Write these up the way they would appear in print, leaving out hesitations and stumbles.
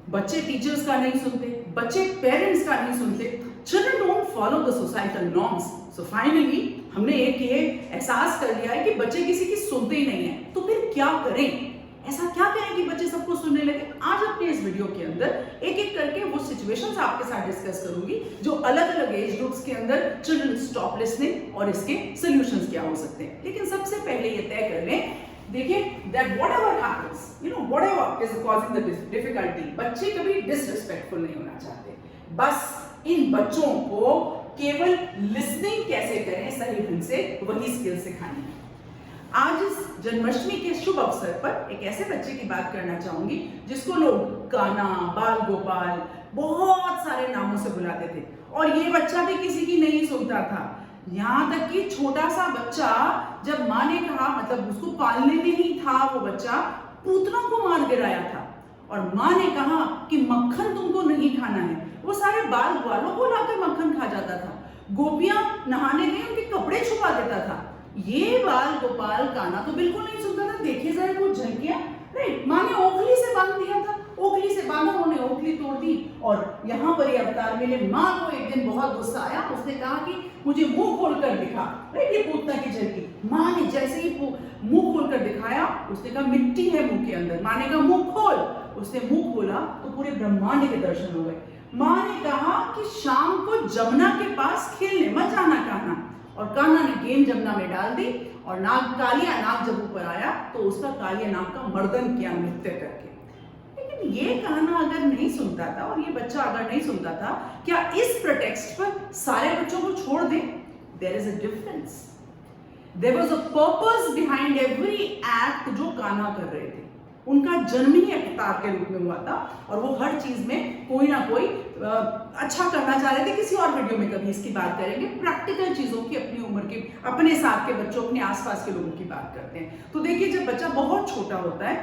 बच्चे टीचर्स का नहीं सुनते, बच्चे पेरेंट्स का नहीं सुनते, children don't follow the societal norms. So finally हमने एक ये एहसास कर लिया है कि बच्चे किसी की सुनते ही नहीं है, तो फिर क्या करें? ऐसा क्या करें कि बच्चे सबको सुनने लगे? आज अपने इस वीडियो के अंदर एक एक करके वो सिचुएशंस आपके साथ डिस्कस करूंगी जो अलग अलग एज ग्रुप्स के अंदर चिल्ड्रन स्टॉप लिसनिंग और इसके सॉल्यूशंस क्या हो सकते हैं। लेकिन सबसे पहले ये तय कर लें, देखिए that whatever happens, whatever is causing the difficulty, बच्चे कभी डिसरिस्पेक्टफुल नहीं होना चाहते। बस इन बच्चों को केवल लिसनिंग कैसे करें सही ढंग से, वही स्किल सिखानी है। आज इस जन्माष्टमी के शुभ अवसर पर एक ऐसे बच्चे की बात करना चाहूंगी जिसको लोग कान्हा, बाल गोपाल, बहुत सारे नामों से बुलाते थे, और ये बच्चा भी किसी की नहीं सुनता था। यहां तक कि छोटा सा बच्चा जब माँ ने कहा, मतलब उसको पालने में ही था वो बच्चा, पूतनों को मार गिराया था, और माँ ने कहा कि मक्खन तुमको नहीं खाना है, वो सारे बाल ग्वालों को लाकर मक्खन खा जाता था। गोपियां नहाने गई, उनके कपड़े छुपा देता था। ये बाल गोपाल कान्हा तो बिल्कुल नहीं सुनता था। देखिए जरा वो झलकियां, राइट, माँ ने ओखली से बांध दिया था, ओखली से बांधा, उन्होंने ओखली तोड़ दी, और यहाँ पर ये अवतार मिले। माँ को एक दिन बहुत गुस्सा आया, उसने कहा कि मुझे मुंह खोलकर दिखा, राइट, ये पूतना की झलकी। माँ ने जैसे ही मुंह खोलकर दिखाया, उसने कहा मिट्टी है मुंह के अंदर। माँ ने कहा मुंह खोल, उसने मुंह खोला तो पूरे ब्रह्मांड के दर्शन हो गए। माँ ने कहा कि शाम को जमुना के पास खेलने मत जाना कान्हा, और कान्हा ने गेंद जमुना में डाल दी, और कालिया नाग जब ऊपर आया तो उसका कालिया नाग का मर्दन किया नृत्य करके। लेकिन ये कान्हा अगर नहीं सुनता था, और ये बच्चा अगर नहीं सुनता था, क्या इस प्रेटेक्स्ट पर सारे बच्चों को छोड़ दें? There is a difference. There was a purpose behind every act जो कान्हा कर रहे थे। उनका जन्म ही अवतार के रूप में हुआ था, और वो हर चीज में कोई ना कोई अच्छा करना चाह रहे थे। किसी और वीडियो में कभी इसकी बात करेंगे, प्रैक्टिकल चीजों की, अपनी उम्र के, अपने साथ के बच्चों, अपने आसपास के लोगों की बात करते हैं। तो देखिए जब बच्चा बहुत छोटा होता है,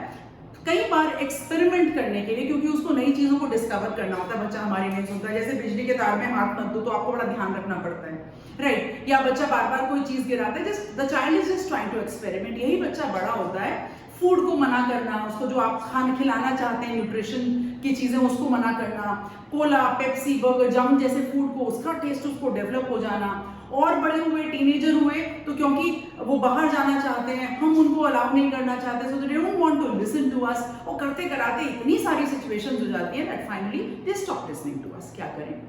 कई बार एक्सपेरिमेंट करने के लिए, क्योंकि उसको नई चीजों को डिस्कवर करना होता है, बच्चा हमारी नहीं सुनता, जैसे बिजली के तार में हाथ मत दो, तो आपको बड़ा ध्यान रखना पड़ता है, राइट, या बच्चा बार बार कोई चीज गिराता है, just the child is just trying to experiment. यही बच्चा बड़ा होता है, फूड को मना करना, उसको जो आप खिलाना चाहते हैं न्यूट्रिशन की चीजें, उसको मना करना, कोला, पेप्सी, बर्गर, जम जैसे फूड को, उसका टेस्ट उसको डेवलप हो जाना। और बड़े हुए, टीनेजर हुए, तो क्योंकि वो बाहर जाना चाहते हैं, हम उनको अलाउ नहीं करना चाहते, so they don't want to listen to us, और करते कराते इतनी सारी सिचुएशंस हो जाती है that finally they stop listening to us. क्या करें?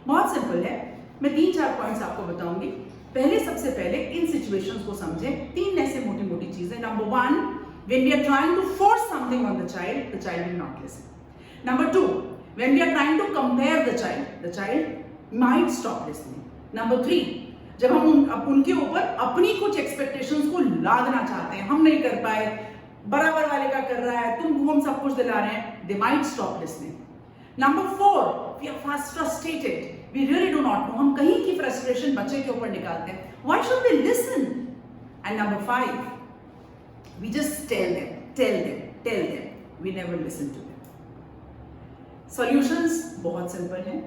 बहुत सिंपल है, मैं 3-4 पॉइंट्स आपको बताऊंगी। पहले, सबसे पहले इन सिचुएशंस को समझें। 3 ऐसे मोटी मोटी चीजें। Number 1, when we are trying to force something on the child will not listen. Number 2, when we are trying to compare the child might stop listening. Number 3, जब हम उनके ऊपर अपनी कुछ एक्सपेक्टेशंस को लादना चाहते हैं, हम नहीं कर पाए, बराबर वाले का कर रहा है, तुमको हम सब कुछ दिला रहे हैं, they might stop listening. Number 4, we are frustrated. We really do not know. हम कहीं की frustration बच्चे के ऊपर निकालते हैं. Why should they listen? And number 5, we just tell them. We never listen to them. Solutions बहुत सिंपल हैं।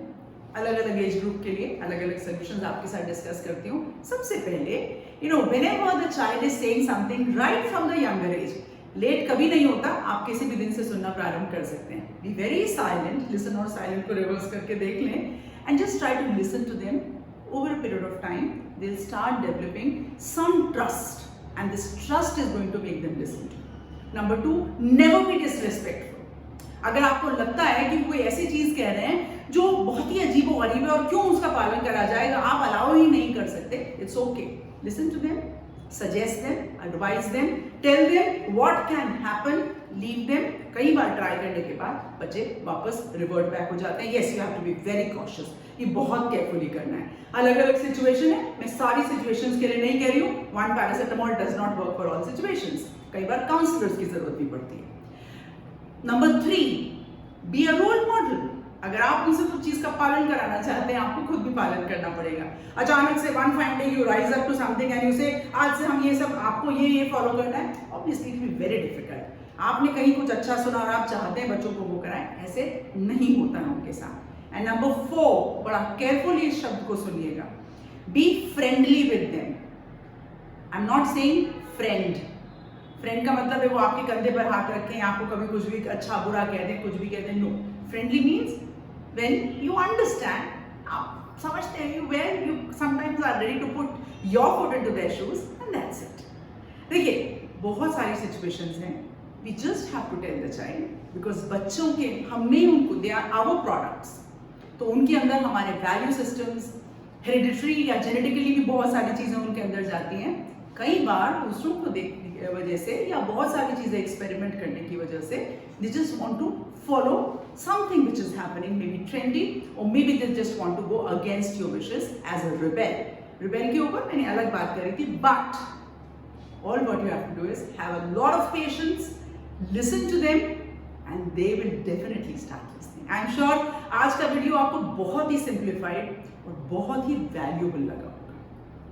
अलग अलग एज ग्रुप के लिए अलग अलग सॉल्यूशंस आपके साथ डिस्कस करती हूँ। सबसे पहले, whenever the child is saying something right from the younger age, late कभी नहीं होता, आप किसी भी दिन से सुनना प्रारंभ कर सकते हैं। बी वेरी साइलेंट, लिसन और साइलेंट को रिवर्स करके देख लें, and just try to listen to them. Over a period of time they will start developing some trust, and this trust is going to make them listen to you. Number 2, never be disrespectful. अगर आपको लगता है कि कोई ऐसी चीज कह रहे हैं जो बहुत ही अजीबोगरीब है और क्यों उसका पालन करा जाएगा, आप अलाउ ही नहीं कर सकते, it's okay, listen to them, suggest them, advice them, tell them what can happen, leave them. कई बार ट्राई करने के बाद बच्चे वापस रिवर्ट बैक हो जाते हैं। Yes, you have to be very cautious, ये बहुत केयरफुली करना है। अलग अलग सिचुएशन है, मैं सारी सिचुएशंस के लिए नहीं कह रही हूँ। One paracetamol does not work for all situations, कई बार काउंसलर्स की जरूरत भी पड़ती है। Number 3, be a role model. अगर आप उनसे कुछ चीज का पालन कराना चाहते हैं, आपको खुद भी पालन करना पड़ेगा। अचानक से one fine day you rise up to something and you say आज से हम ये सब, आपको ये फॉलो करना है, obviously it will be very difficult. आपने कहीं कुछ अच्छा सुना और आप चाहते हैं बच्चों को वो कराएं, ऐसे नहीं होता है उनके साथ। एंड नंबर 4, बड़ा केयरफुली इस शब्द को सुनिएगा, be friendly with them. I am not saying friend, friend का मतलब है वो आपके कंधे पर हाथ रखें, आपको कभी कुछ भी अच्छा बुरा कह दें, कुछ भी कह दें। No, friendly means when you understand, आप समझते हैं, where you sometimes are ready to put your foot into their shoes and that's it. देखिए बहुत सारी सिचुएशंस हैं, we just have to tell the child, because बच्चों के हमने उनको, दे आर आवर प्रोडक्ट्स, तो उनके अंदर हमारे वैल्यू सिस्टम्स, हेरिडिटरी या जेनेटिकली भी बहुत सारी चीज़ें उनके अंदर जाती हैं। कई बार दूसरों को देखने की वजह से या बहुत सारी चीज़ें एक्सपेरिमेंट करने की वजह से they just want to follow something which is happening, maybe trendy, और maybe they just want to go against your wishes as a rebel. Rebel के ऊपर मैंने अलग बात करी थी, but all what you have to do is have a lot of patience, listen to them and they will definitely start listening. I am sure आज का video आपको बहुत ही सिंप्लीफाइड और बहुत ही वैल्यूएबल लगा होगा।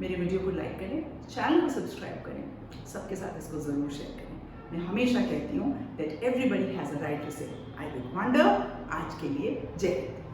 मेरे वीडियो को लाइक करें, चैनल को सब्सक्राइब करें, सबके साथ इसको जरूर शेयर करें। मैं हमेशा कहती हूँ that everybody has a right to say I will wonder. आज के लिए जय हिंद।